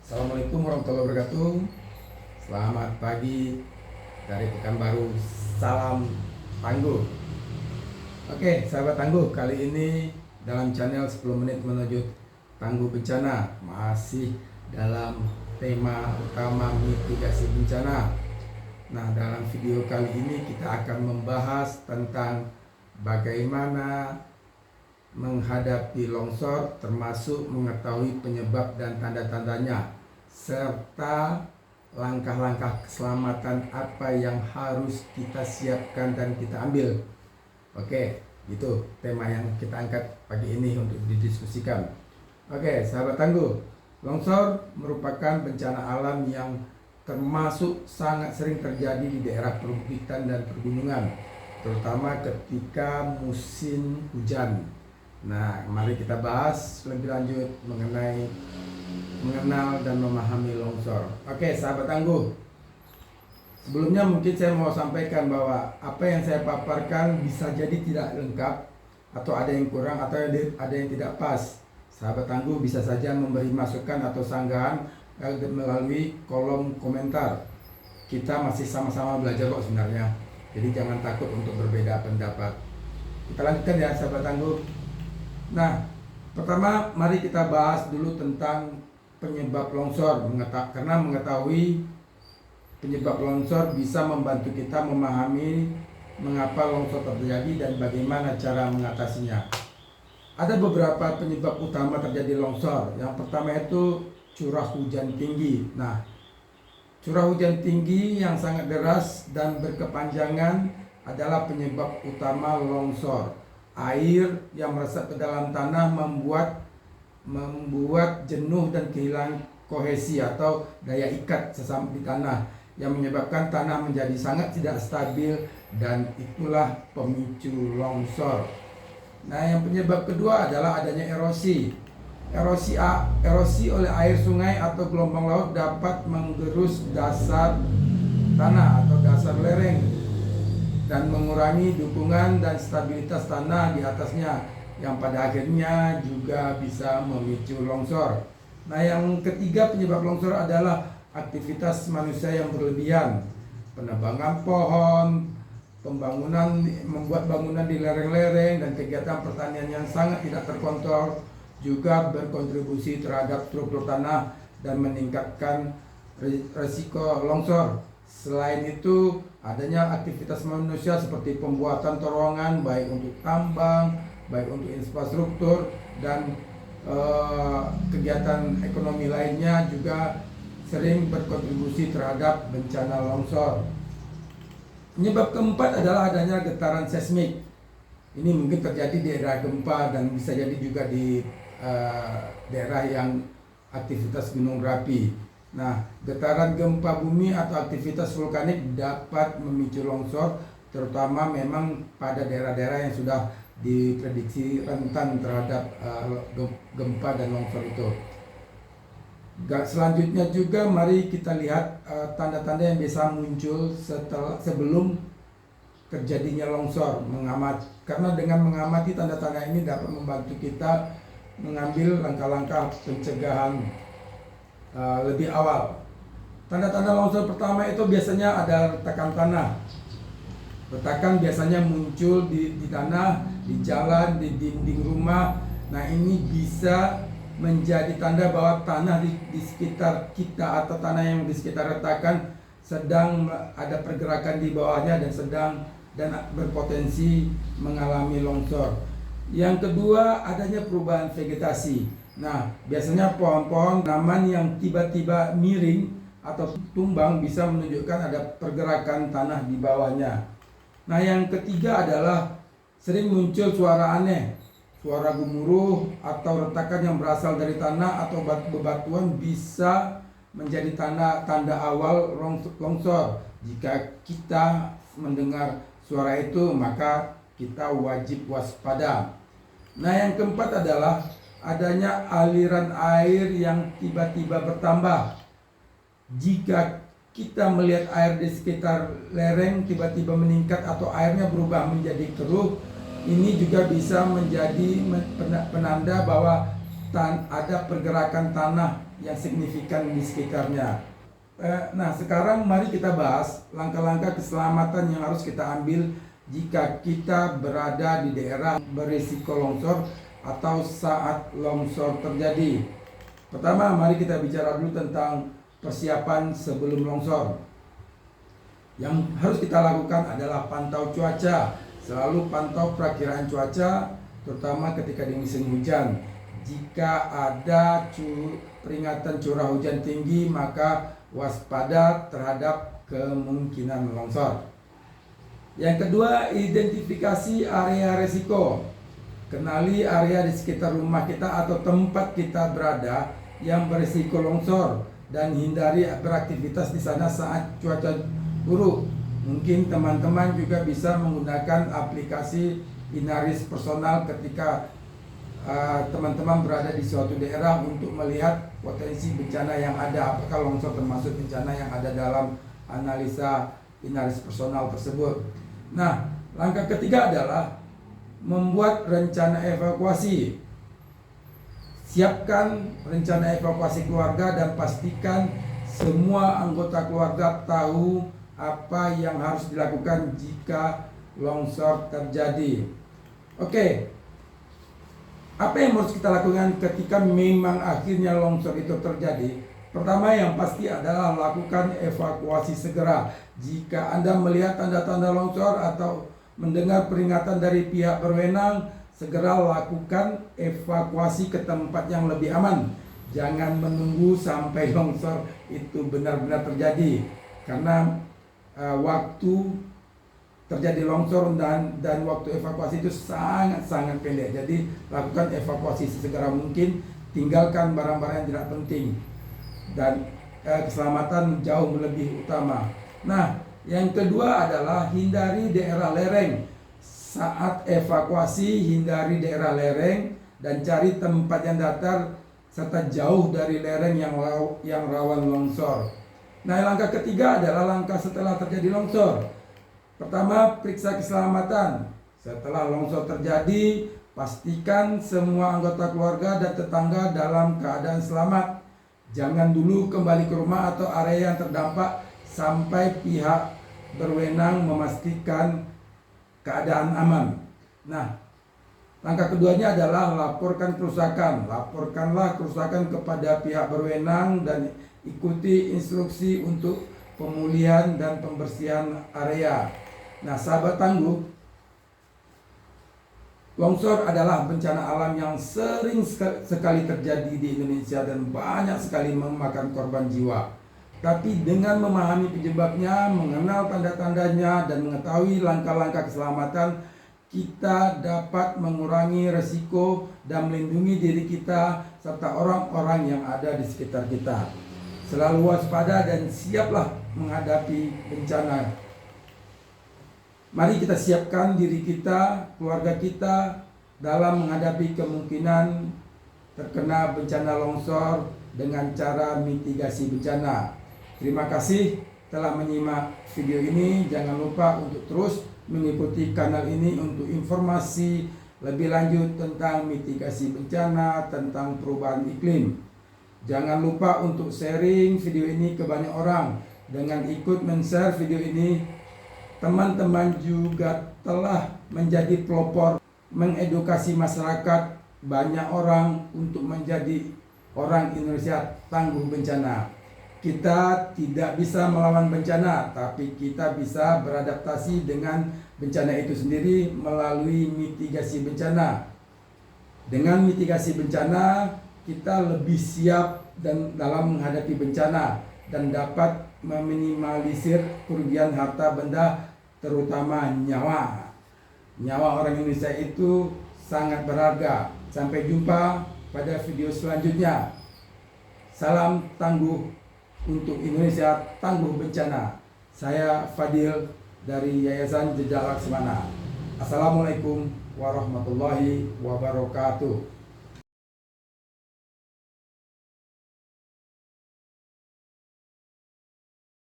Assalamualaikum warahmatullahi wabarakatuh. Selamat pagi dari Pekanbaru. Salam Tangguh. Oke, sahabat Tangguh, kali ini dalam channel 10 menit menuju tangguh bencana masih dalam tema utama mitigasi bencana. Nah, dalam video kali ini kita akan membahas tentang bagaimana menghadapi longsor, termasuk mengetahui penyebab dan tanda-tandanya, serta langkah-langkah keselamatan apa yang harus kita siapkan dan kita ambil. Oke, itu tema yang kita angkat pagi ini untuk didiskusikan. Oke, sahabat Tangguh, longsor merupakan bencana alam yang termasuk sangat sering terjadi di daerah perbukitan dan pegunungan, terutama ketika musim hujan. Nah, mari kita bahas lebih lanjut mengenal dan memahami longsor. Oke, sahabat Tangguh, sebelumnya mungkin saya mau sampaikan bahwa apa yang saya paparkan bisa jadi tidak lengkap, atau ada yang kurang, atau ada yang tidak pas. Sahabat Tangguh bisa saja memberi masukan atau sanggahan melalui kolom komentar. Kita masih sama-sama belajar kok sebenarnya, jadi jangan takut untuk berbeda pendapat. Kita lanjutkan ya, sahabat Tangguh. Nah, pertama mari kita bahas dulu tentang penyebab longsor, karena mengetahui penyebab longsor bisa membantu kita memahami mengapa longsor terjadi dan bagaimana cara mengatasinya. Ada beberapa penyebab utama terjadi longsor. Yang pertama itu curah hujan tinggi. Nah, curah hujan tinggi yang sangat deras dan berkepanjangan adalah penyebab utama longsor. Air yang meresap ke dalam tanah membuat jenuh dan kehilangan kohesi atau daya ikat sesama di tanah, yang menyebabkan tanah menjadi sangat tidak stabil, dan itulah pemicu longsor. Nah, yang penyebab kedua adalah adanya erosi. Erosi oleh air sungai atau gelombang laut dapat menggerus dasar tanah atau dasar lereng dan mengurangi dukungan dan stabilitas tanah di atasnya, yang pada akhirnya juga bisa memicu longsor. Nah, yang ketiga penyebab longsor adalah aktivitas manusia yang berlebihan. Penebangan pohon, membuat bangunan di lereng-lereng, dan kegiatan pertanian yang sangat tidak terkontrol juga berkontribusi terhadap struktur tanah dan meningkatkan risiko longsor. Selain itu, adanya aktivitas manusia seperti pembuatan terowongan baik untuk tambang, baik untuk infrastruktur, dan kegiatan ekonomi lainnya juga sering berkontribusi terhadap bencana longsor. Penyebab keempat adalah adanya getaran seismik. Ini mungkin terjadi di daerah gempa dan bisa jadi juga di daerah yang aktivitas gunung berapi. Nah, getaran gempa bumi atau aktivitas vulkanik dapat memicu longsor, terutama memang pada daerah-daerah yang sudah diprediksi rentan terhadap gempa dan longsor itu. Selanjutnya juga mari kita lihat tanda-tanda yang bisa muncul sebelum terjadinya longsor. Karena dengan mengamati tanda-tanda ini dapat membantu kita mengambil langkah-langkah pencegahan lebih awal. Tanda-tanda longsor pertama itu biasanya ada retakan tanah. Retakan biasanya muncul di tanah, di jalan, di dinding rumah. Nah, ini bisa menjadi tanda bahwa tanah di sekitar kita atau tanah yang di sekitar retakan sedang ada pergerakan di bawahnya dan berpotensi mengalami longsor. Yang kedua, adanya perubahan vegetasi. Nah, biasanya pohon-pohon tanaman yang tiba-tiba miring atau tumbang bisa menunjukkan ada pergerakan tanah di bawahnya. Nah, yang ketiga adalah sering muncul suara aneh, suara gemuruh atau retakan yang berasal dari tanah atau bebatuan bisa menjadi tanda awal longsor. Jika kita mendengar suara itu, maka kita wajib waspada. Nah, yang keempat adalah adanya aliran air yang tiba-tiba bertambah. Jika kita melihat air di sekitar lereng tiba-tiba meningkat atau airnya berubah menjadi keruh, ini juga bisa menjadi penanda bahwa ada pergerakan tanah yang signifikan di sekitarnya. Nah, sekarang mari kita bahas langkah-langkah keselamatan yang harus kita ambil jika kita berada di daerah berisiko longsor atau saat longsor terjadi. Pertama, mari kita bicara dulu tentang persiapan sebelum longsor. Yang harus kita lakukan adalah pantau cuaca. Selalu pantau perakiraan cuaca, terutama ketika di musim hujan. Jika ada peringatan curah hujan tinggi, maka waspada terhadap kemungkinan longsor. Yang kedua, identifikasi area risiko. Kenali area di sekitar rumah kita atau tempat kita berada yang berisiko longsor dan hindari beraktivitas di sana saat cuaca buruk. Mungkin teman-teman juga bisa menggunakan aplikasi Inaris Personal ketika teman-teman berada di suatu daerah untuk melihat potensi bencana yang ada, apakah longsor termasuk bencana yang ada dalam analisa Inaris Personal tersebut. Nah, langkah ketiga adalah membuat rencana evakuasi. Siapkan rencana evakuasi keluarga dan pastikan semua anggota keluarga tahu apa yang harus dilakukan jika longsor terjadi. Oke. Apa yang harus kita lakukan ketika memang akhirnya longsor itu terjadi? Pertama, yang pasti adalah lakukan evakuasi segera. Jika Anda melihat tanda-tanda longsor atau mendengar peringatan dari pihak berwenang, segera lakukan evakuasi ke tempat yang lebih aman. Jangan menunggu sampai longsor itu benar-benar terjadi, karena waktu terjadi longsor dan waktu evakuasi itu sangat pendek. Jadi lakukan evakuasi sesegera mungkin, tinggalkan barang-barang yang tidak penting, dan keselamatan jauh lebih utama. Nah, yang kedua adalah hindari daerah lereng. Saat evakuasi, hindari daerah lereng dan cari tempat yang datar serta jauh dari lereng yang rawan longsor. Nah, langkah ketiga adalah langkah setelah terjadi longsor. Pertama, periksa keselamatan. Setelah longsor terjadi, pastikan semua anggota keluarga dan tetangga dalam keadaan selamat. Jangan dulu kembali ke rumah atau area yang terdampak sampai pihak berwenang memastikan keadaan aman. Nah, langkah keduanya adalah laporkan kerusakan. Laporkanlah kerusakan kepada pihak berwenang dan ikuti instruksi untuk pemulihan dan pembersihan area. Nah, sahabat tangguh, longsor adalah bencana alam yang sering sekali terjadi di Indonesia dan banyak sekali memakan korban jiwa. Tapi dengan memahami penyebabnya, mengenal tanda-tandanya, dan mengetahui langkah-langkah keselamatan, kita dapat mengurangi resiko dan melindungi diri kita serta orang-orang yang ada di sekitar kita. Selalu waspada dan siaplah menghadapi bencana. Mari kita siapkan diri kita, keluarga kita dalam menghadapi kemungkinan terkena bencana longsor dengan cara mitigasi bencana. Terima kasih telah menyimak video ini. Jangan lupa untuk terus mengikuti kanal ini untuk informasi lebih lanjut tentang mitigasi bencana, tentang perubahan iklim. Jangan lupa untuk sharing video ini ke banyak orang. Dengan ikut men-share video ini, teman-teman juga telah menjadi pelopor mengedukasi masyarakat banyak orang untuk menjadi orang Indonesia tangguh bencana. Kita tidak bisa melawan bencana, tapi kita bisa beradaptasi dengan bencana itu sendiri melalui mitigasi bencana. Dengan mitigasi bencana, kita lebih siap dan dalam menghadapi bencana dan dapat meminimalisir kerugian harta benda, terutama nyawa. Nyawa orang Indonesia itu sangat berharga. Sampai jumpa pada video selanjutnya. Salam tangguh untuk Indonesia tangguh bencana. Saya Fadil dari Yayasan Jejak Laksmana. Assalamualaikum warahmatullahi wabarakatuh.